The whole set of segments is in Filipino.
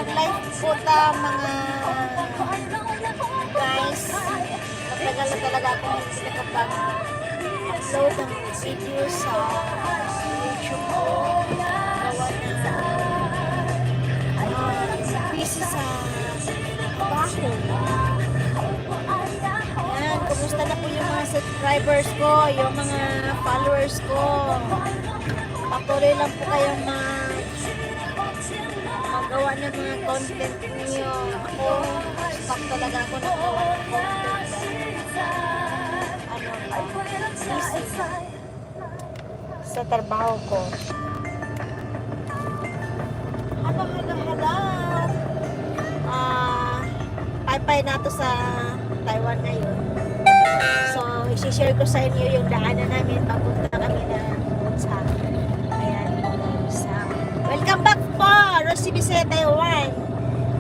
Mag-live po ta mga guys. Matagal na talaga ako hindi nakapag-upload ng video sa YouTube ko. Gawa na busy sa trabaho. Ayan, kumusta na po yung mga subscribers ko, yung mga followers ko. Patuloy lang po kayong magawa ng mga content niyo. Ako, stuck talaga ako ng gawa ng content. Busy sa trabaho ko. Hala. Paypay na to sa Taiwan ngayon. So, isi-share ko sa inyo yung daanan namin. Papunta kami na sa welcome back po, Rosie Bisaya, Taiwan.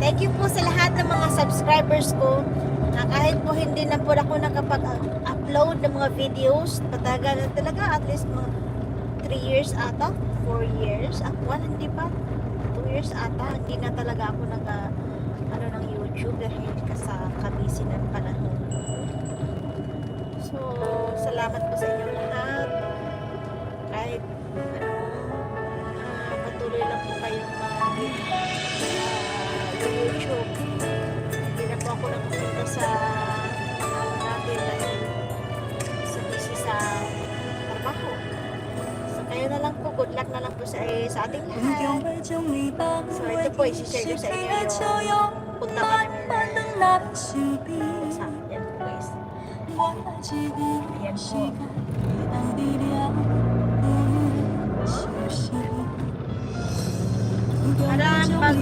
Thank you po sa lahat ng mga subscribers ko na kahit po hindi na po ako nakapag-upload ng mga videos, patagal na talaga, at least mga 3 years ata, 4 years, hindi pa, 2 years ata, hindi na talaga ako ng YouTube dahil sa kabisi ng panahon. So, salamat po sa inyo lahat. Kahit patuloy lang po kayong YouTube. Hindi na po ako nakapunta sa natin dahil busy sa trabaho. So kayo na lang po, good luck na lang po sa ating lahat. So ito po, isi-share ko sa inyo yung punta pa namin sa yan po guys. Ayan po. Parang pag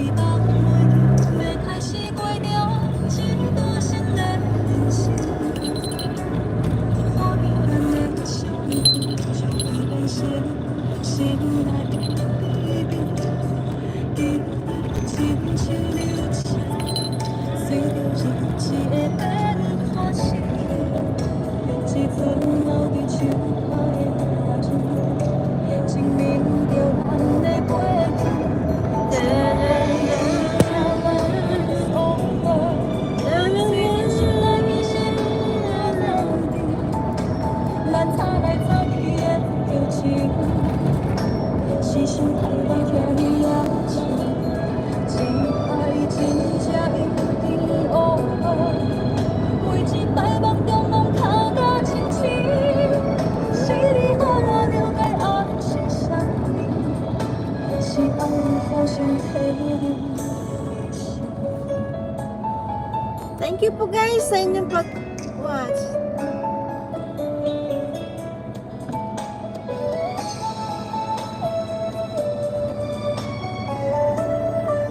thank you po guys sa inyong pag-watch.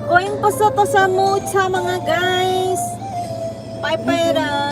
Going pa sa mood sa mga guys. Paypayran.